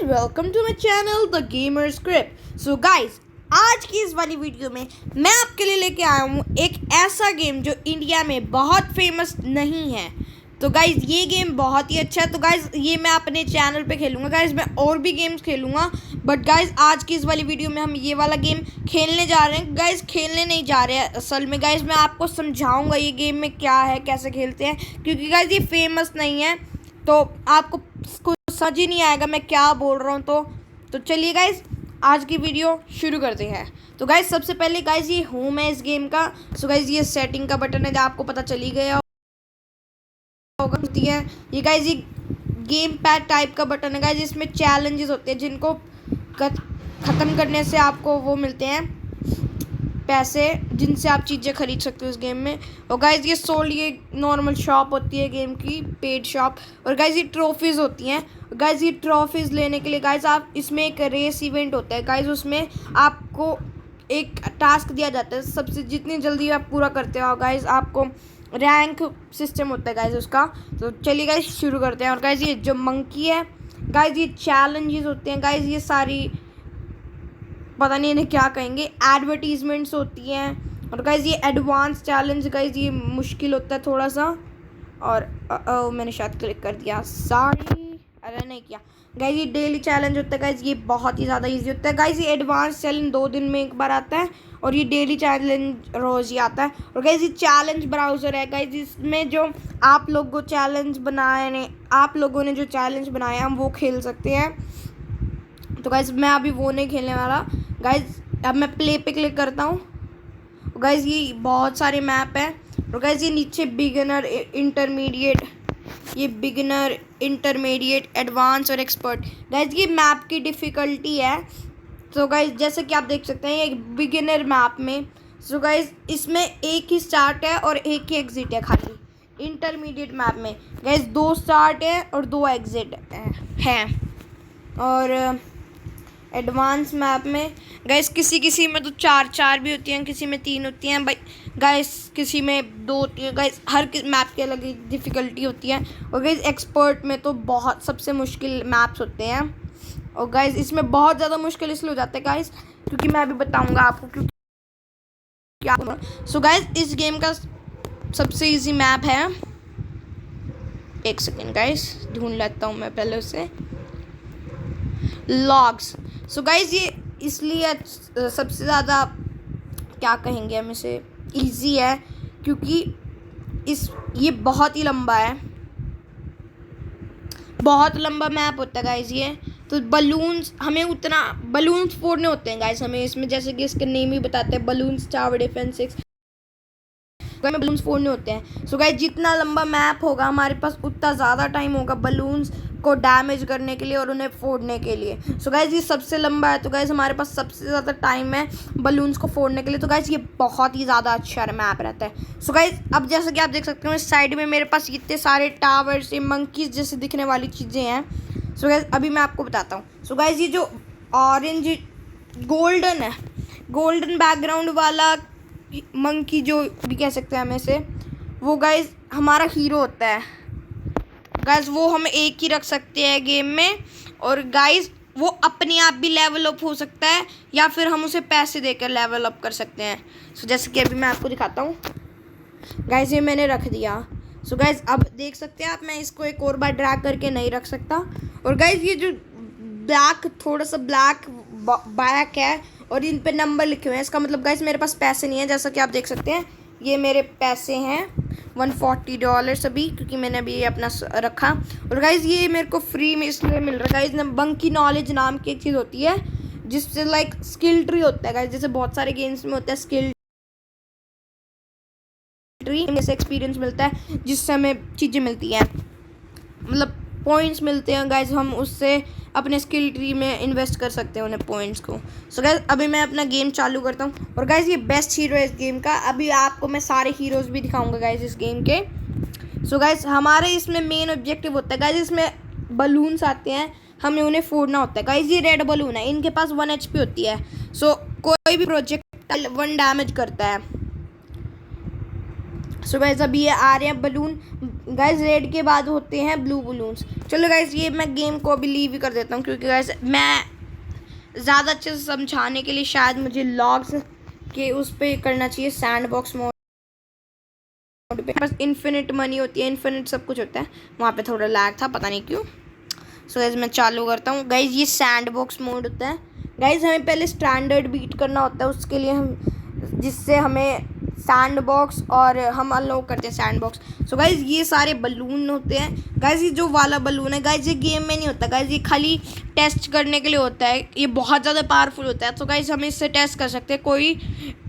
Welcome to my channel the gamer script. So guys, आज की इस वाली वीडियो में मैं आपके लिए लेके आया हूँ एक ऐसा गेम जो इंडिया में बहुत फेमस नहीं है। तो गाइस ये गेम बहुत ही अच्छा है। तो गाइस ये मैं अपने चैनल पे खेलूँगा। गाइस मैं और भी गेम्स खेलूँगा, बट गाइस आज की इस वाली वीडियो में हम ये वाला गेम खेलने जा रहे हैं। गाइस खेलने नहीं जा रहे हैं असल में। गाइस मैं आपको समझाऊँगा ये गेम में क्या है, कैसे खेलते हैं, क्योंकि गाइस ये फेमस नहीं है तो आपको कुछ समझ ही नहीं आएगा मैं क्या बोल रहा हूँ। तो चलिए गाइस आज की वीडियो शुरू करते हैं। तो गाइस सबसे पहले गाइस ये होम है इस गेम का। सो गाइस ये सेटिंग का बटन है जो आपको पता चली गया होगा। ये गाइस ये गेम पैड टाइप का बटन है गाइस। इसमें चैलेंजेस होते हैं जिनको ख़त्म करने से आपको वो मिलते हैं पैसे, जिनसे आप चीज़ें खरीद सकते हो इस गेम में। और गाइज ये ये नॉर्मल शॉप होती है गेम की, पेड शॉप। और गाइज ये ट्रॉफीज़ होती हैं। गाइज ये ट्रॉफीज़ लेने के लिए गाइज आप इसमें एक रेस इवेंट होता है गाइज, उसमें आपको एक टास्क दिया जाता है। सबसे जितनी जल्दी आप पूरा करते हो गाइज आपको रैंक सिस्टम होता है गाइज उसका। तो चलिए गाइज शुरू करते हैं। और गाइज ये जो मंकी है गाइज ये चैलेंजेस होते हैं गाइज, ये सारी पता नहीं इन्हें क्या कहेंगे, एडवर्टीजमेंट्स होती हैं। और गाइज ये एडवांस चैलेंज गाइज ये मुश्किल होता है थोड़ा सा। और मैंने शायद क्लिक कर दिया, सॉरी, अरे नहीं किया। गाइज ये डेली चैलेंज होता है गाइज, ये बहुत ही ज़्यादा इजी होता है गाइज। ये एडवांस चैलेंज 2 दिन में एक बार आता है और ये डेली चैलेंज रोज़ ही आता है। और गाइज ये चैलेंज ब्राउज़र है गाइज, इसमें जो आप लोगों ने जो चैलेंज बनाए हम वो खेल सकते हैं। तो गाइज मैं अभी वो नहीं खेलने वाला गाइज। अब मैं प्ले पे क्लिक करता हूँ। गाइज ये बहुत सारे मैप हैं। और गाइज ये नीचे बिगिनर, इंटरमीडिएट, एडवांस और एक्सपर्ट। गाइज ये मैप की डिफ़िकल्टी है। तो गाइज जैसे कि आप देख सकते हैं ये बिगिनर मैप में। सो गाइज इसमें एक ही स्टार्ट है और एक ही एग्ज़िट है खाली। इंटरमीडिएट मैप में गाइज 2 स्टार्ट है और 2 एग्ज़िट हैं। और एडवांस मैप में गाइस किसी में तो 4 भी होती हैं, किसी में 3 होती हैं भाई गाइस, किसी में 2 होती हैं गाइस। हर मैप की अलग डिफ़िकल्टी होती है। और गाइस एक्सपर्ट में तो बहुत सबसे मुश्किल मैप्स होते हैं। और गाइस इसमें बहुत ज़्यादा मुश्किल इसलिए हो जाता है गाइस क्योंकि मैं अभी बताऊंगा आपको क्यों क्या। सो गाइस इस गेम का सबसे ईजी मैप है, एक सेकेंड गाइस ढूंढ लेता हूँ मैं पहले उसे, लॉग्स। सो गाइज ये इसलिए सबसे ज़्यादा क्या कहेंगे हम इसे, इजी है क्योंकि ये बहुत ही लंबा है, बहुत लंबा मैप होता है गाइज ये। तो बलून्स फोड़ने होते हैं गाइज हमें इसमें, जैसे कि इसके नेम ही बताते हैं, बलून्स टावर डिफेंस 6 में बलून्स फोड़ने होते हैं। सो गाइज जितना लंबा मैप होगा हमारे पास उतना ज़्यादा टाइम होगा बलून्स को डैमेज करने के लिए और उन्हें फोड़ने के लिए। सो गाइज ये सबसे लंबा है तो गाइज हमारे पास सबसे ज़्यादा टाइम है बलून्स को फोड़ने के लिए। तो गाइज ये बहुत ही ज़्यादा अच्छा मैप रहता है। सो गाइज अब जैसे कि आप देख सकते हो इस साइड में मेरे पास इतने सारे टावर्स, ये मंकीज जैसे दिखने वाली चीज़ें हैं। सो गाइज अभी मैं आपको बताता हूँ। सो गाइज ये जो ऑरेंज गोल्डन है, गोल्डन बैकग्राउंड वाला मंकी जो भी कह सकते हैं हमें से, वो गाइज हमारा हीरो होता है गाइज। वो हम एक ही रख सकते हैं गेम में। और गाइज वो अपने आप भी लेवल अप हो सकता है या फिर हम उसे पैसे देकर लेवल अप कर सकते हैं। सो जैसे कि अभी मैं आपको दिखाता हूँ गाइज, ये मैंने रख दिया। सो गाइज अब देख सकते हैं आप, मैं इसको एक और बार ड्रैग करके नहीं रख सकता। और गाइज ये जो थोड़ा सा ब्लैक बैक है और इन पे नंबर लिखे हुए हैं, इसका मतलब गाइज मेरे पास पैसे नहीं है। जैसा कि आप देख सकते हैं ये मेरे पैसे हैं $140 अभी, क्योंकि मैंने अभी ये अपना रखा। और गाइज ये मेरे को फ्री में इसलिए मिल रहा है गाइज, बंकी नॉलेज नाम की एक चीज़ होती है जिससे लाइक स्किल ट्री होता है गाइज, जैसे बहुत सारे गेम्स में होता है स्किल ट्री, जैसे एक्सपीरियंस मिलता है जिससे हमें चीज़ें मिलती हैं, मतलब पॉइंट्स मिलते हैं गाइज, हम उससे अपने स्किल ट्री में इन्वेस्ट कर सकते हैं उन्हें पॉइंट्स को। सो गाइज अभी मैं अपना गेम चालू करता हूँ। और गाइज ये बेस्ट हीरो है इस गेम का। अभी आपको मैं सारे हीरोज़ भी दिखाऊंगा गाइज इस गेम के। सो गाइज हमारे इसमें मेन ऑब्जेक्टिव होता है गाइज, इसमें बलून्स आते हैं, हमें उन्हें फोड़ना होता है गाइज। ये रेड बलून है, इनके पास 1 HP होती है। सो कोई भी प्रोजेक्ट 1 डैमेज करता है। सो गाइज अभी ये आ रहे हैं बलून। गाइज रेड के बाद होते हैं ब्लू बलून्स। चलो गाइज ये मैं गेम को अभी लीव ही कर देता हूँ, क्योंकि गाइज मैं ज़्यादा अच्छे से समझाने के लिए शायद मुझे लॉग्स के उस पर करना चाहिए, सैंड बॉक्स मोड पे। बस इन्फिनिट मनी होती है, इन्फिनिट सब कुछ होता है। वहाँ पे थोड़ा लैग था, पता नहीं क्यों। सो गाइज मैं चालू करता हूँ। गाइज ये सैंड बॉक्स मोड होता है। गाइज हमें पहले स्टैंडर्ड बीट करना होता है, उसके लिए हम जिससे हमें सैंड बॉक्स और हम अनलॉक करते हैं सैंड बॉक्स। सो गाइज ये सारे बलून होते हैं। गाइज ये जो वाला बलून है गाइज ये गेम में नहीं होता गाइज, ये खाली टेस्ट करने के लिए होता है। ये बहुत ज़्यादा पावरफुल होता है। तो गाइज हम इससे टेस्ट कर सकते हैं कोई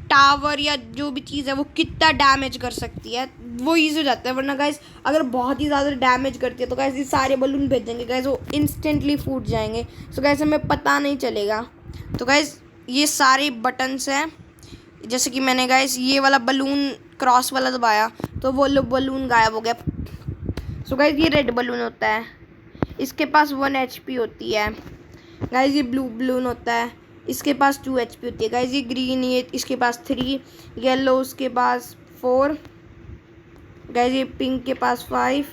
टावर या जो भी चीज़ है वो कितना डैमेज कर सकती है, वो ईजी हो जाता है। वरना गाइज अगर बहुत ही ज़्यादा डैमेज करती है तो गाइज ये सारे बलून भेजेंगे गाइज, वो इंस्टेंटली फूट जाएंगे। सो गाइज हमें पता नहीं चलेगा। तो गाइज ये सारे बटन्स हैं। जैसे कि मैंने गाइज ये वाला बलून क्रॉस वाला दबाया तो वो बलून गायब हो गया। सो गाइज ये रेड बलून होता है, इसके पास 1 HP होती है। गाइज ये ब्लू बलून होता है, इसके पास 2 HP होती है। गाइज ये ग्रीन, ये इसके पास 3, येलो उसके पास 4। गाइज ये पिंक के पास 5,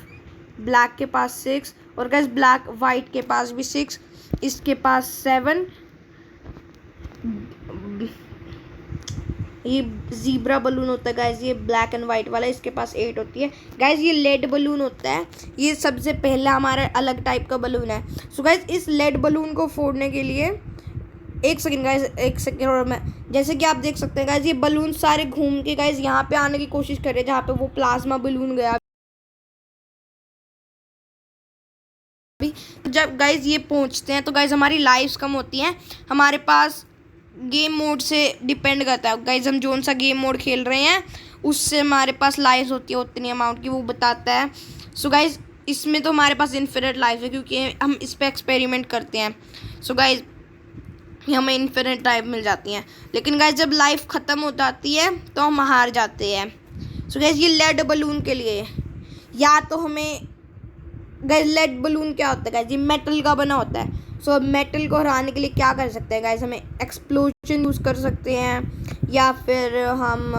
ब्लैक के पास 6 और गाइज ब्लैक वाइट के पास भी 6, इसके पास 7। ये ज़ीब्रा बलून होता है गाइज, ये ब्लैक एंड वाइट वाला, इसके पास 8 होती है। गाइज ये लेड बलून होता है, ये सबसे पहला हमारा अलग टाइप का बलून है। सो गाइज इस लेड बलून को फोड़ने के लिए एक सेकेंड गाइज, एक सेकेंड। और मैं जैसे कि आप देख सकते हैं गाइज ये बलून सारे घूम के गाइज यहाँ पे आने की कोशिश कर रहे हैं जहाँ पे वो प्लाज्मा बलून गया। जब गाइज ये पहुँचते हैं तो गाइज हमारी लाइफ्स कम होती हैं। हमारे पास गेम मोड से डिपेंड करता है गाइज, हम जोन सा गेम मोड खेल रहे हैं उससे हमारे पास लाइफ होती है उतनी अमाउंट की, वो बताता है। सो गाइज इसमें तो हमारे पास इन्फिनिट लाइफ है क्योंकि हम इस पर एक्सपेरिमेंट करते हैं। सो गाइज हमें इन्फिनिट लाइफ मिल जाती हैं, लेकिन गाइज जब लाइफ ख़त्म हो जाती है तो हम हार जाते हैं। सो गाइज ये लेड बलून के लिए या तो हमें गाइज लेड बलून क्या होता है गाइज, ये मेटल का बना होता है। सो मेटल को हराने के लिए क्या कर सकते हैं गाइज, हमें एक्सप्लोजन यूज़ कर सकते हैं या फिर हम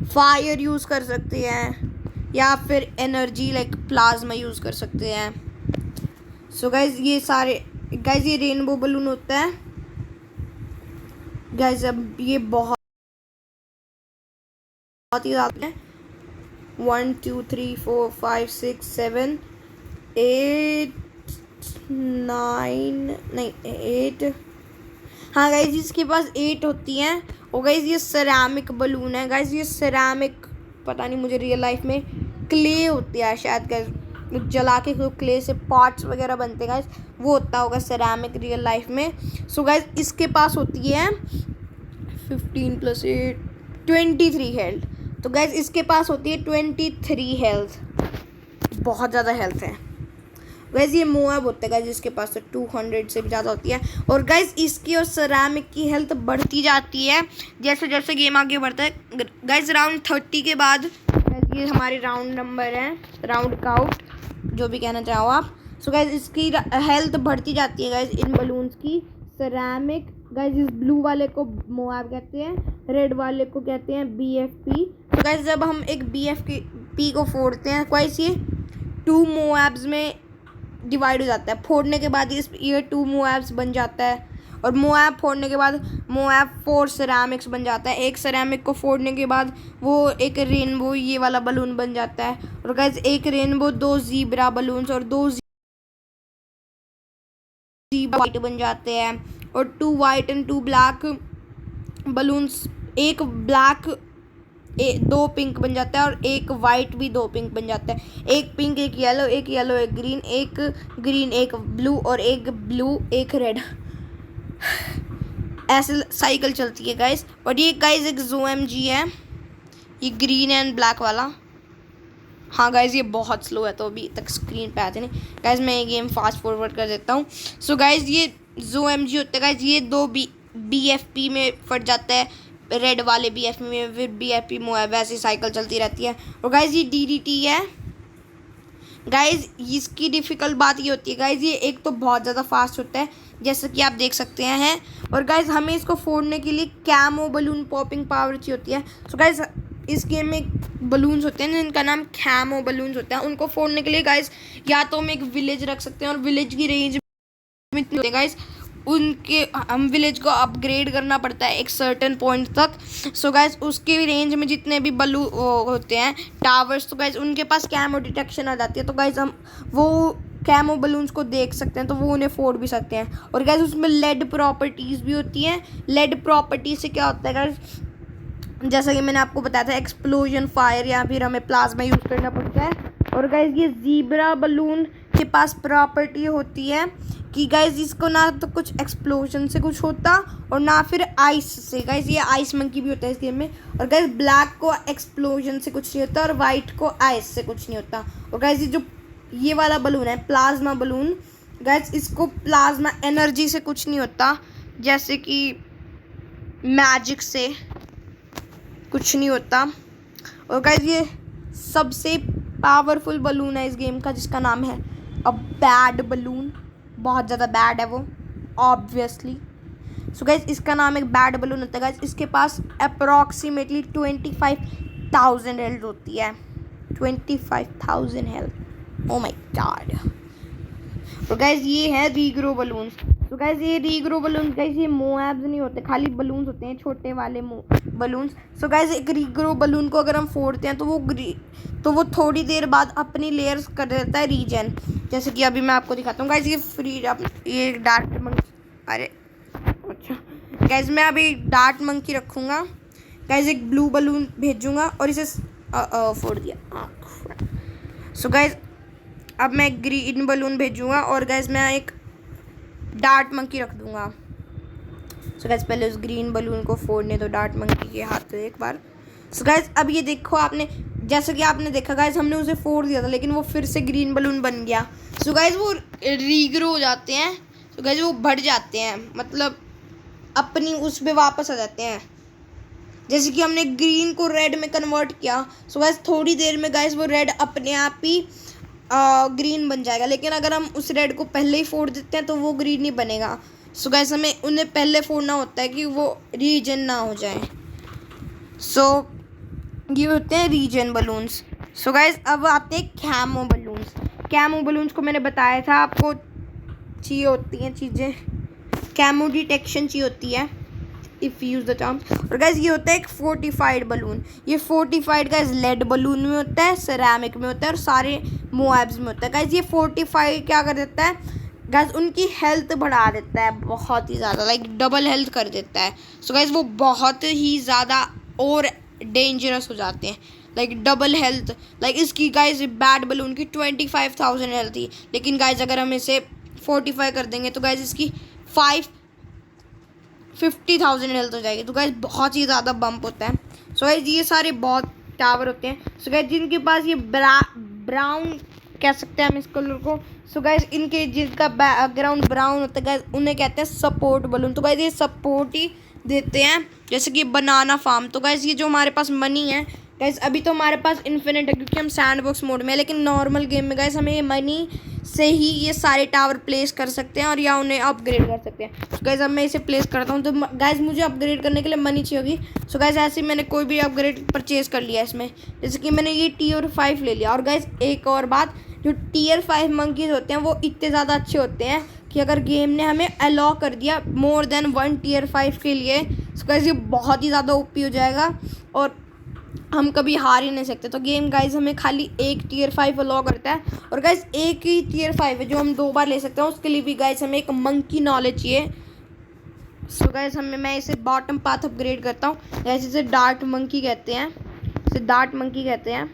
फायर यूज़ कर सकते हैं या फिर एनर्जी लाइक प्लाज्मा यूज़ कर सकते हैं। सो गाइज ये सारे गाइज ये रेनबो बलून होता है। गाइज अब ये बहुत ही ज़्यादा है। 1 2 3 4 5 6 7 8 9 नहीं 8। हाँ गाइज इसके पास 8 होती हैं। और गाइज ये सेरामिक बलून है। गाइज ये सेरामिक पता नहीं, मुझे रियल लाइफ में क्ले होती है शायद गाइज, जला के तो क्ले से पॉट्स वगैरह बनते हैं गाइज, वो होता होगा सेरामिक रियल लाइफ में। सो गाइज इसके पास होती है 15 + 8 23 हेल्थ। तो गाइज इसके पास होती है 23 हेल्थ, बहुत ज़्यादा हेल्थ है। गाइज ये मोअब होता है गाइज, इसके पास तो 200 से भी ज़्यादा होती है। और गाइज इसकी और सेरामिक की हेल्थ बढ़ती जाती है जैसे जैसे गेम आगे बढ़ता है। गाइज राउंड 30 के बाद ये हमारे राउंड नंबर है, राउंड काउट जो भी कहना चाहो आप। सो गाइज इसकी हेल्थ बढ़ती जाती है गाइज इन बलून्स की। सेरामिक गाइज इस ब्लू वाले को मोअब कहते हैं, रेड वाले को कहते हैं BFP। तो गाइज जब हम एक BFP को फोड़ते हैं गाइज ये 2 मोअब्स में डिवाइड हो जाता है। फोड़ने के बाद ये 2 मोअब्स बन जाता है और मोअब फोड़ने के बाद मोअब 4 सेरामिक्स बन जाता है। एक सेरामिक को फोड़ने के बाद वो एक रेनबो ये वाला बलून बन जाता है। और गाइज एक रेनबो 2 ज़ीब्रा बलून्स और 2 वाइट बन जाते हैं और 2 वाइट एंड 2 ब्लैक बलून्स, एक ब्लैक 2 पिंक बन जाता है और एक वाइट भी 2 पिंक बन जाता है। एक पिंक एक येलो एक येलो एक ग्रीन, एक ग्रीन एक ब्लू और एक ब्लू एक रेड, ऐसे साइकिल चलती है गाइस। और ये गाइस एक ZOMG है, ये ग्रीन एंड ब्लैक वाला। हाँ गाइस ये बहुत स्लो है तो अभी तक स्क्रीन पे आते नहीं गाइस, मैं ये गेम फास्ट फॉरवर्ड कर देता हूँ। सो गाइस ये ZOMG होता है गाइस, ये 2 BFP में फट जाता है, रेड वाले BFP में फिर BFP मोअब, वैसे साइकिल चलती रहती है। और गाइस ये DDT है गाइस, इसकी डिफ़िकल्ट बात ये होती है गाइस, ये एक तो बहुत ज़्यादा फास्ट होता है जैसे कि आप देख सकते हैं। और गाइस हमें इसको फोड़ने के लिए कैमो बलून पॉपिंग पावर चाहिए होती है। सो गाइस इस गेम में बलून्स होते हैं जिनका नाम कैमो बलून्स होता है, उनको फोड़ने के लिए गाइस या तो हम एक विलेज रख सकते हैं, और विलेज की रेंज में इतनी होती है गाइस, उनके हम विलेज को अपग्रेड करना पड़ता है एक सर्टेन पॉइंट तक। सो गाइस उसके रेंज में जितने भी होते हैं टावर्स, तो गाइस उनके पास कैमो डिटेक्शन आ जाती है, तो गाइस हम वो कैमो बलून्स को देख सकते हैं, तो वो उन्हें फोड़ भी सकते हैं। और गाइस उसमें लेड प्रॉपर्टीज़ भी होती हैं। लेड प्रॉपर्टी से क्या होता है गाइस, जैसा कि मैंने आपको बताया था, एक्सप्लोजन, फायर, या फिर हमें प्लाज्मा यूज़ करना पड़ता है। और गाइस ये ज़ीब्रा बलून के पास प्रॉपर्टी होती है कि गाइस इसको ना तो कुछ एक्सप्लोजन से कुछ होता और ना फिर आइस से। गाइस ये आइस मंकी भी होता है इस गेम में। और गाइस ब्लैक को एक्सप्लोजन से कुछ नहीं होता और वाइट को आइस से कुछ नहीं होता। और गाइस ये वाला बलून है प्लाज्मा बलून, गाइस इसको प्लाज्मा एनर्जी से कुछ नहीं होता, जैसे कि मैजिक से कुछ नहीं होता। और गाइस ये सबसे पावरफुल बलून है इस गेम का, जिसका नाम है अ बैड बलून। बहुत ज़्यादा बैड है वो, ऑब्वियसली। सो गाइस इसका नाम एक बैड बलून होता है। गाइस इसके पास अप्रॉक्सीमेटली 25,000 हेल्थ होती है। 25,000 हेल्थ, ओ माय गॉड। और गाइस ये है रीग्रो बलून। तो गाइस ये रीग्रो बलून, गाइस ये मोएब्स नहीं होते, खाली बलून्स होते हैं, छोटे वाले बलून्स। सो गाइस एक रीग्रो बलून को अगर हम फोड़ते हैं तो वो थोड़ी देर बाद अपनी लेयर्स कर देता है रीजन, जैसे कि अभी मैं आपको दिखाता हूँ। गाइस ये डार्ट मंकी, अरे अच्छा गाइस मैं अभी डार्ट मंकी रखूँगा। गाइस एक ब्लू बलून भेजूँगा और इसे फोड़ दिया। सो गाइस अब मैं ग्रीन बलून भेजूँगा और गाइस मैं एक डार्ट मंकी रख दूँगा। सो गाइस पहले उस ग्रीन बलून को फोड़ने दो डार्ट मंकी के हाथ से एक बार। सो गाइस अब ये देखो, आपने जैसा कि आपने देखा गाइस, हमने उसे फोड़ दिया था लेकिन वो फिर से ग्रीन बलून बन गया। सो गाइस वो रीग्रो हो जाते हैं। सो गाइस वो बढ़ जाते हैं, मतलब अपनी उस पे वापस आ जाते हैं। जैसे कि हमने ग्रीन को रेड में कन्वर्ट किया, सो गाइस थोड़ी देर में गाइस वो रेड अपने आप ही ग्रीन बन जाएगा। लेकिन अगर हम उस रेड को पहले ही फोड़ देते हैं तो वो ग्रीन नहीं बनेगा। सो गाइस हमें उन्हें पहले फोड़ना होता है कि वो रीजन ना हो जाए। सो ये होते हैं रीजन बलून्स। सो गाइस अब आते हैं कैमो बलून्स। कैमो बलून्स को मैंने बताया था आपको, चाहिए होती हैं चीज़ें, कैमो डिटेक्शन चाहिए होती है, इफ़ यूज़ द टर्म। और गाइस ये होता है एक फोर्टिफाइड बलून। ये फोर्टिफाइड गाइस लेड बलून में होता है, सेरामिक में होता है और सारे मोएब्स में होता है। गाइस ये फोर्टिफाइड क्या कर देता है गाइस, उनकी हेल्थ बढ़ा देता है बहुत ही ज़्यादा, लाइक डबल हेल्थ कर देता है। सो गाइस वो बहुत ही ज़्यादा और डेंजरस हो जाते हैं, लाइक डबल हेल्थ। लाइक इसकी गाइस बैड बलून की 25,000 हेल्थ थी, लेकिन गाइस अगर हम इसे 45 कर देंगे तो गाइस इसकी 50,000 हेल्थ हो जाएगी। तो गाइस बहुत ही ज़्यादा बम्प होता है। सो गाइस ये सारे बहुत टावर होते हैं। सो गाइस जिनके पास ये ब्राउन कह सकते हैं हम इस कलर को। सो गाइस इनके जिनका बैकग्राउंड ब्राउन होता है गाइस, उन्हें कहते हैं सपोर्ट बलून। तो गाइस ये सपोर्ट ही देते हैं, जैसे कि बनाना फार्म। तो गाइस ये जो हमारे पास मनी है गाइस, अभी तो हमारे पास इन्फिनिट है क्योंकि हम सैंडबॉक्स मोड में है, लेकिन नॉर्मल गेम में गाइस हमें ये मनी से ही ये सारे टावर प्लेस कर सकते हैं और या उन्हें अपग्रेड कर सकते हैं। तो गाइस अब मैं इसे प्लेस करता हूँ, तो गाइस मुझे अपग्रेड करने के लिए मनी चाहिए होगी। सो गाइस ऐसे ही मैंने कोई भी अपग्रेड परचेज कर लिया इसमें, जैसे कि मैंने ये Tier 5 ले लिया। और गाइस एक और बात, जो Tier 5 मंकीज होते हैं वो इतने ज़्यादा अच्छे होते हैं कि अगर गेम ने हमें अलाउ कर दिया मोर देन 1 Tier 5 के लिए, सो गाइस ये बहुत ही ज़्यादा ओपी हो जाएगा और हम कभी हार ही नहीं सकते। तो गेम गाइस हमें खाली एक Tier 5 अलाउ करता है, और गाइस एक ही Tier 5 है जो हम 2 बार ले सकते हैं। उसके लिए भी गाइस हमें एक मंकी नॉलेज चाहिए। सो गाइस मैं इसे बॉटम पाथ अपग्रेड करता हूँ। गाइस इसे डार्ट मंकी कहते हैं, इसे डार्ट मंकी कहते हैं।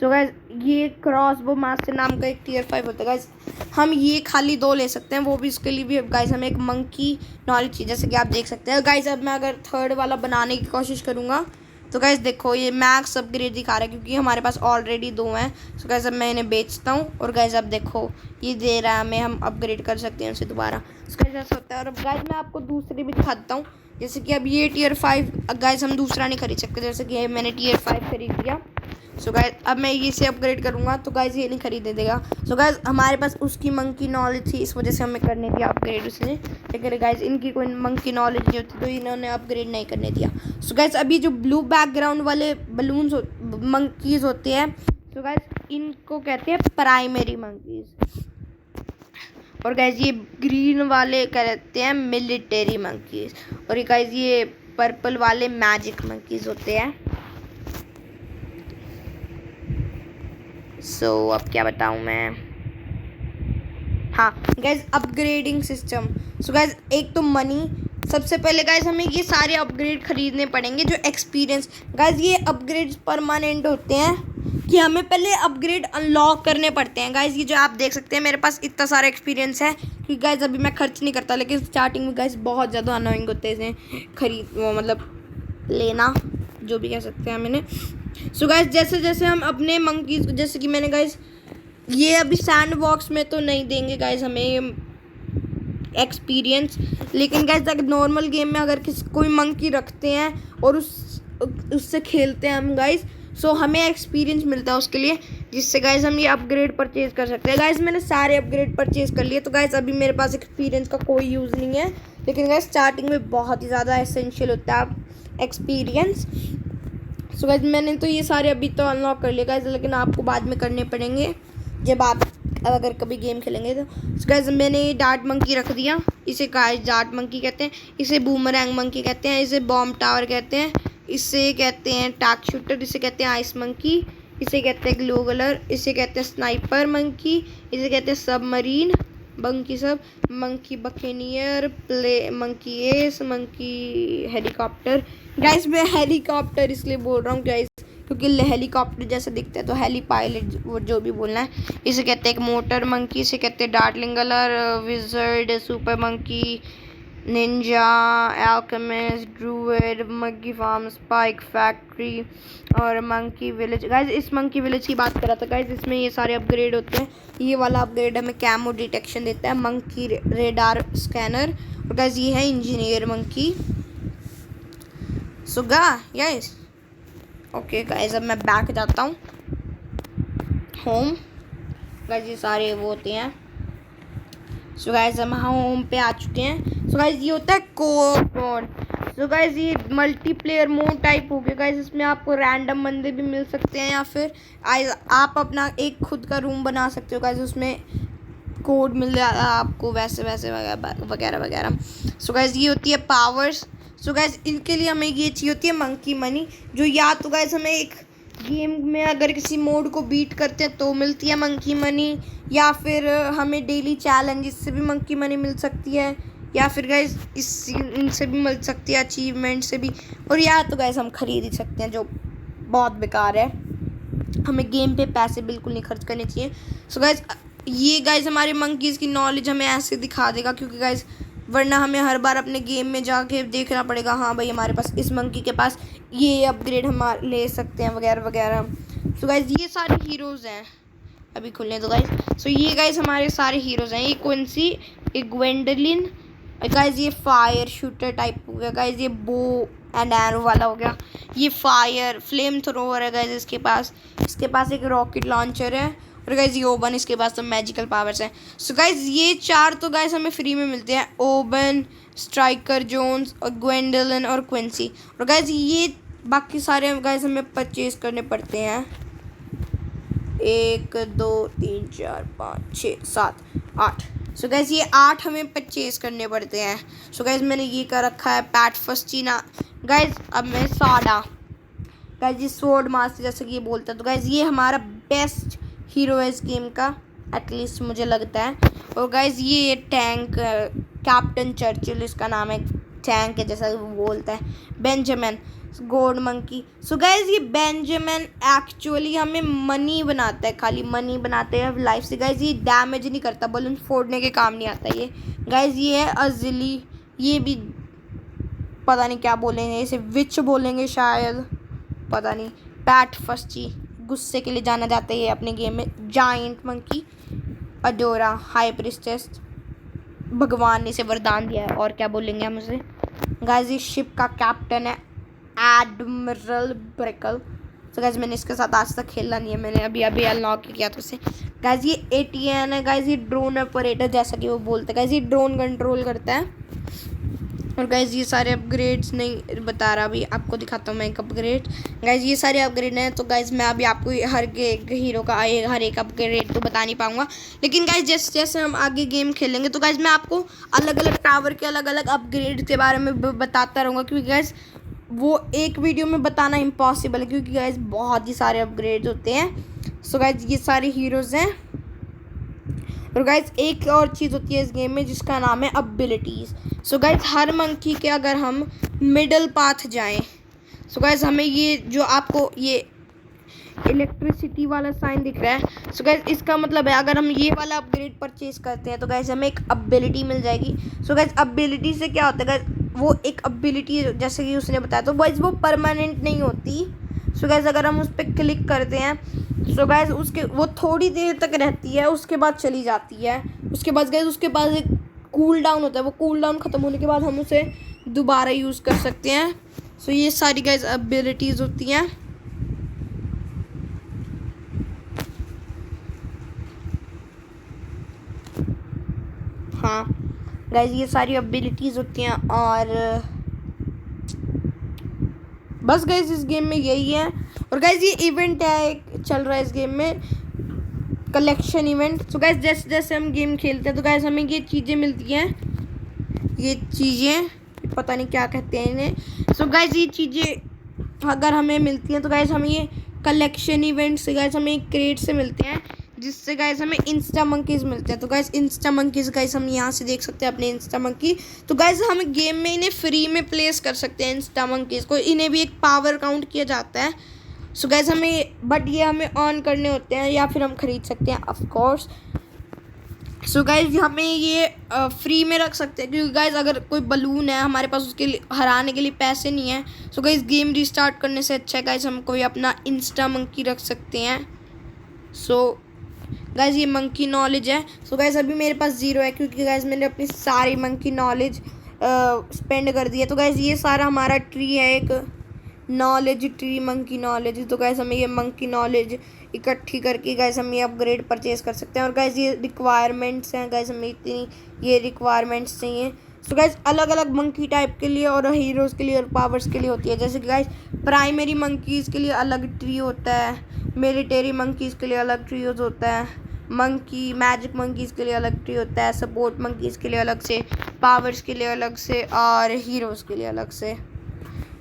सो गाइस ये क्रॉसबो मास्टर नाम का एक Tier 5 होता है। गाइस हम ये खाली 2 ले सकते हैं, वो भी इसके लिए भी गाइस हमें एक मंकी नॉलेज चाहिए, जैसे कि आप देख सकते हैं। गाइस अब मैं अगर थर्ड वाला बनाने की कोशिश करूँगा तो गाइस देखो ये मैक्स अपग्रेड दिखा रहा है क्योंकि हमारे पास ऑलरेडी 2 हैं। सो गाइस अब मैं इन्हें बेचता हूँ और गाइस अब देखो ये दे रहा है हमें, हम अपग्रेड कर सकते हैं उसे दोबारा। सो गाइस ऐसा होता है। और अब गाइस मैं आपको दूसरे भी दिखाता हूँ, जैसे कि अब ये Tier 5 गाइस हम दूसरा नहीं खरीद सकते, जैसे कि मैंने Tier 5 खरीद लिया। सो गाइज अब मैं इसे अपग्रेड करूँगा तो गाइज ये नहीं खरीदने देगा। सो गाइज हमारे पास उसकी मंकी नॉलेज थी, इस वजह से हमें करने दिया अपग्रेड उसने। लेकिन गाइज इनकी कोई मंकी नॉलेज नहीं होती तो इन्होंने अपग्रेड नहीं करने दिया। सो गाइज अभी जो ब्लू बैकग्राउंड वाले बलून्स मंकीज़ होते हैं तो गाइज इनको कहते हैं प्राइमरी मंकीज़, और गाइज ये ग्रीन वाले कहते हैं मिलिट्री मंकीज़, और ये गाइज ये पर्पल वाले मैजिक मंकीज़ होते हैं। सो अब क्या बताऊँ मैं। हाँ guys upgrading system. So guys एक तो मनी, सबसे पहले गाइज हमें ये सारे अपग्रेड खरीदने पड़ेंगे जो एक्सपीरियंस। गाइज ये अपग्रेड्स परमानेंट होते हैं कि हमें पहले अपग्रेड अनलॉक करने पड़ते हैं। गाइज ये जो आप देख सकते हैं मेरे पास इतना सारा एक्सपीरियंस है कि गाइज अभी मैं खर्च नहीं करता, लेकिन स्टार्टिंग में गाइज बहुत ज़्यादा अनोइंग होते हैं खरीद मतलब लेना, जो भी कह सकते हैं मैंने। सो गाइज जैसे जैसे हम अपने मंकीज़, जैसे कि मैंने गाइज ये अभी सैंड बॉक्स में तो नहीं देंगे गाइज हमें एक्सपीरियंस, लेकिन गाइज अगर नॉर्मल गेम में अगर कोई मंकी रखते हैं और उससे खेलते हैं हम गाइज, सो हमें एक्सपीरियंस मिलता है उसके लिए, जिससे गाइज हम ये अपग्रेड परचेज कर सकते हैं। गाइज मैंने सारे अपग्रेड परचेज कर लिए, तो गाइज अभी मेरे पास एक्सपीरियंस का कोई यूज़ नहीं है, लेकिन गाइज स्टार्टिंग में बहुत ही ज़्यादा एसेंशियल होता है एक्सपीरियंस। सो गाइज मैंने तो ये सारे अभी तो अनलॉक कर लिए गाइज, लेकिन आपको बाद में करने पड़ेंगे जब आप अगर कभी गेम खेलेंगे तो। सो गाइज मैंने ये डार्ट मंकी रख दिया, इसे गाइज डार्ट मंकी कहते हैं, इसे बूमरैंग मंकी कहते हैं, इसे बॉम्ब टावर कहते हैं, इसे कहते हैं टैक शूटर, इसे कहते हैं आइस मंकी, इसे कहते हैं ग्लो कलर, इसे कहते हैं स्नाइपर मंकी, इसे कहते हैं submarine monkey, sub monkey buccaneer, play monkey ace, monkey helicopter. Guys मैं हेलीकॉप्टर इसलिए बोल रहा हूँ गाइस क्योंकि हेलीकॉप्टर जैसे दिखता है, तो हेली पायलट वो जो भी बोलना है। इसे कहते हैं एक मोटर मंकी, इसे कहते हैं dartling colour, wizard, super monkey, ninja, alchemist, druid, monkey farm, spike factory और मंकी विलेज। गाइज इस मंकी विलेज की बात कर रहा था गाइज, इसमें ये सारे अपग्रेड होते हैं। ये वाला अपग्रेड हमें कैमो डिटेक्शन देता है, मंकी रेडार स्कैनर, और गाइज ये है engineer monkey. So guys okay guys अब मैं बैक जाता हूँ होम। गाइज ये सारे वो होते हैं। सो गाइज हम होम पे आ चुके हैं। सो गाइज ये होता है कोऑप मोड। सो गाइज ये मल्टीप्लेयर मोड टाइप हो गया गाइज, इसमें आपको रैंडम बंदे भी मिल सकते हैं या फिर आप अपना एक खुद का रूम बना सकते हो गाइज, उसमें कोड मिल जाता है आपको, वैसे वैसे वगैरह वगैरह। सो गाइज ये होती है पावर्स। सो गाइज इनके लिए हमें ये चाहिए होती है मंकी मनी, जो या तो गाइज हमें एक गेम में अगर किसी मोड को बीट करते हैं तो मिलती है मंकी मनी, या फिर हमें डेली चैलेंज से भी मंकी मनी मिल सकती है, या फिर गाइज इनसे भी मिल सकती है, अचीवमेंट से भी, और या तो गाइज हम खरीद ही सकते हैं, जो बहुत बेकार है। हमें गेम पे पैसे बिल्कुल नहीं खर्च करने चाहिए। सो गाइज ये गाइज हमारे मंकीज़ की नॉलेज हमें ऐसे दिखा देगा, क्योंकि गाइज वरना हमें हर बार अपने गेम में जाके देखना पड़ेगा, हाँ भाई हमारे पास इस मंकी के पास ये अपग्रेड हम ले सकते हैं वगैरह वगैरह। सो गाइज ये सारे हीरोज़ हैं, अभी खुलने दो गाइज। सो ये गाइज हमारे सारे हीरोज़ हैं। ये कौन सी, एक ग्वेंडलिन गाइज, ये फायर शूटर टाइप हो गया गाइज, ये बो एंड एरो वाला हो गया, ये फायर फ्लेम थ्रोवर है गाइज इसके पास एक रॉकेट लॉन्चर है, और गाइज ये ओबन, इसके पास तो मैजिकल पावर्स हैं। सो गाइज ये चार तो गाइज हमें फ्री में मिलते हैं, ओबन, स्ट्राइकर जोन्स और ग्वेंडलिन और क्विंसी, और गाइज ये बाकी सारे गाइज हमें परचेज करने पड़ते हैं। 1 2 3 4 5 6 7 8। सो गाइज ये 8 हमें परचेज करने पड़ते हैं। सो गाइज मैंने ये कर रखा है पैट फस्टीना। गाइज अब मैं साडा, गाइज ये स्वॉर्ड मास्टर जैसे कि ये बोलता है, तो गाइज ये हमारा बेस्ट हीरो है इस गेम का, एटलीस्ट मुझे लगता है। और गाइज ये टैंक, कैप्टन चर्चिल इसका नाम है, टैंक है जैसा वो बोलता है। Benjamin gold monkey. So guys ये बेंजामिन एक्चुअली हमें मनी बनाता है, खाली मनी बनाते हैं लाइफ से। गाइज ये डैमेज नहीं करता, बलून फोड़ने के काम नहीं आता ये। गाइज ये है अजली, ये भी पता नहीं क्या बोलेंगे इसे, विच बोलेंगे शायद, पता नहीं। पैट फस्टी गुस्से के लिए जाना जाता है ये अपने गेम में। जाइंट मंकी अडोरा हाई प्रिस्टेस, भगवान ने इसे वरदान दिया है, और क्या बोलेंगे हम उसे। गाइज ये शिप का कैप्टन है एडमिरल ब्रेकल। तो गाइज मैंने इसके साथ आज तक खेला नहीं है, मैंने अभी अभी अनलॉक किया तो उसे। गाइज ये ATN है गाइज, ये ड्रोन ऑपरेटर जैसा कि वो बोलते हैं गाइज, ये ड्रोन कंट्रोल करता है। और गाइज ये सारे अपग्रेड्स नहीं बता रहा, अभी आपको दिखाता हूँ मैं एक अपग्रेड। गाइज ये सारे अपग्रेड हैं, तो गाइज मैं अभी आपको हर एक हीरो का हर एक अपग्रेड तो बता नहीं पाऊँगा, लेकिन गाइज जैसे जैसे हम आगे गेम खेलेंगे तो गाइज मैं आपको अलग अलग टावर के अलग अलग अपग्रेड के बारे में बताता रहूँगा, क्योंकि गाइज वो एक वीडियो में बताना इम्पॉसिबल है, क्योंकि गाइज बहुत ही सारे अपग्रेड होते हैं। सो गाइज ये सारे हीरोज़ हैं। और गाइज एक और चीज़ होती है इस गेम में जिसका नाम है एबिलिटीज़। सो गाइज हर मंकी के अगर हम मिडल पाथ जाएं, सो गाइज हमें ये जो आपको ये इलेक्ट्रिसिटी वाला साइन दिख रहा है, सो गाइज इसका मतलब है अगर हम ये वाला अपग्रेड परचेज करते हैं तो गाइज हमें एक एबिलिटी मिल जाएगी। सो गाइज एबिलिटी से क्या होता है गाइज, वो एक एबिलिटी जैसे कि उसने बताया, तो गाइज वो परमानेंट नहीं होती। सो गाइज अगर हम उस पर क्लिक करते हैं, सो गाइज उसके वो थोड़ी देर तक रहती है, उसके बाद चली जाती है। उसके बाद गाइज उसके पास एक कूल डाउन होता है, वो कूल डाउन ख़त्म होने के बाद हम उसे दोबारा यूज़ कर सकते हैं। सो ये सारी गाइज एबिलिटीज़ होती हैं। हाँ गाइज ये सारी एबिलिटीज़ होती हैं, और बस गाइज इस गेम में यही है। और गाइज ये इवेंट है चल रहा है इस गेम में, कलेक्शन इवेंट। तो गाइज जैसे जैसे हम गेम खेलते हैं तो गाइज हमें ये चीज़ें मिलती हैं, ये चीज़ें पता नहीं क्या कहते हैं इन्हें। सो गाइज ये चीज़ें अगर हमें मिलती हैं तो गाइज हमें ये कलेक्शन इवेंट से गाइज हमें एक क्रेट से मिलते हैं, जिससे गाइज हमें इंस्टा मंकीज़ मिलते हैं। तो गाइज इंस्टा मंकीज़ गाइज हम यहाँ से देख सकते हैं अपने इंस्टा मंकी। तो गाइज हम गेम में इन्हें फ्री में प्लेस कर सकते हैं इंस्टा मंकीज़ को, इन्हें भी एक पावर काउंट किया जाता है। सो गाइज हमें बट ये हमें ऑन करने होते हैं या फिर हम ख़रीद सकते हैं ऑफ कोर्स। सो गाइज हमें ये फ्री में रख सकते हैं, क्योंकि गाइज अगर कोई बलून है हमारे पास, उसके लिए हराने के लिए पैसे नहीं है। सो गाइज गेम रिस्टार्ट करने से अच्छा है गाइज हम कोई अपना इंस्टा मंकी रख सकते हैं। सो गाइज ये मंकी नॉलेज है। सो गाइज अभी मेरे पास 0 है, क्योंकि गाइज मैंने अपनी सारी मंकी नॉलेज स्पेंड कर दी है। तो गाइज ये सारा हमारा ट्री है, एक नॉलेज ट्री, मंकी नॉलेज। तो गाइज हमें ये मंकी नॉलेज इकट्ठी करके गाइज हम ये अपग्रेड परचेज कर सकते हैं। और गाइज ये रिक्वायरमेंट्स हैं, गाइज हमें इतनी ये रिक्वायरमेंट्स चाहिए। सो गाइज अलग अलग मंकी टाइप के लिए और हीरोज़ के लिए और पावर्स के लिए होती है। जैसे कि गाइज प्राइमरी मंकीज़ के लिए अलग ट्री होता है, मिलिट्री मंकीज़ के लिए अलग ट्री होता है, मंकी मैजिक मंकीज़ के लिए अलग ट्री होता है, सपोर्ट मंकीज़ के लिए अलग से, पावर्स के लिए अलग से, और हीरोज़ के लिए अलग से।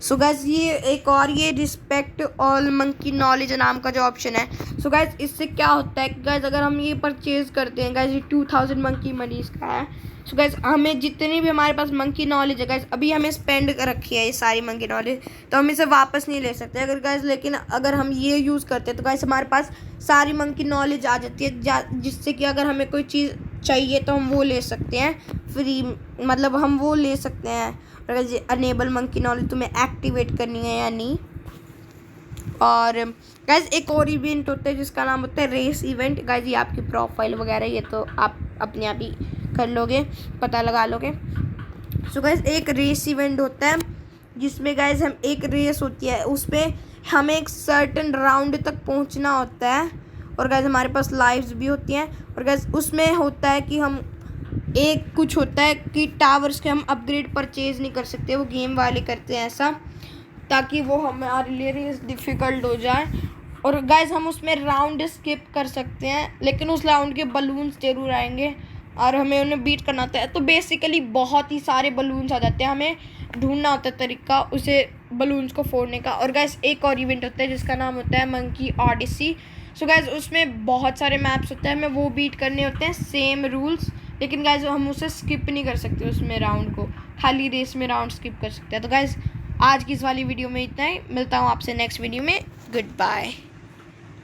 सो गाइज ये एक और ये रिस्पेक्ट ऑल मंकी नॉलेज नाम का जो ऑप्शन है, सो गाइज इससे क्या होता है कि गाइज अगर हम ये परचेज करते हैं, गाइज ये 2000 मंकी मनीज का है। सो गाइज हमें जितनी भी हमारे पास मंकी नॉलेज है गाइज, अभी हमें स्पेंड कर रखी है ये सारी मंकी नॉलेज, तो हम इसे वापस नहीं ले सकते अगर गाइज, लेकिन अगर हम ये यूज़ करते हैं तो गाइज हमारे पास सारी मंकी नॉलेज आ जाती है, जिससे कि अगर हमें कोई चीज़ चाहिए तो हम वो ले सकते हैं फ्री, मतलब हम वो ले सकते हैं। और अनेबल मंकी नॉलेज तुम्हें एक्टिवेट करनी है या नहीं। और गाइज एक और इवेंट होता है जिसका नाम होता है रेस इवेंट। गाइज ये आपकी प्रोफाइल वगैरह ये तो आप अपने आप ही कर लोगे, पता लगा लोगे। सो गाइज एक रेस इवेंट होता है जिसमें गाइज हम एक रेस होती है, उस पर हमें एक सर्टेन राउंड तक पहुंचना होता है। और गाइज हमारे पास लाइव्स भी होती हैं। और गाइज उसमें होता है कि हम एक कुछ होता है कि टावर्स के हम अपग्रेड परचेज नहीं कर सकते, वो गेम वाले करते हैं ऐसा, ताकि वो हमारे लिए डिफ़िकल्ट हो जाए। और गाइज हम उसमें राउंड स्किप कर सकते हैं, लेकिन उस राउंड के बलून्स जरूर आएंगे और हमें उन्हें बीट करना होता है। तो बेसिकली बहुत ही सारे बलून्स आ जाते हैं, हमें ढूंढना होता है तरीका उसे बलून्स को फोड़ने का। और गाइज एक और इवेंट होता है जिसका नाम होता है मंकी ऑडिसी। सो गाइज उसमें बहुत सारे मैप्स होते हैं, हमें वो बीट करने होते हैं, सेम रूल्स, लेकिन गाइज हम उसे स्किप नहीं कर सकते उसमें राउंड को, खाली रेस में राउंड स्किप कर सकते हैं। तो गाइज आज की इस वाली वीडियो में इतना ही, मिलता हूँ आपसे नेक्स्ट वीडियो में, गुड बाय।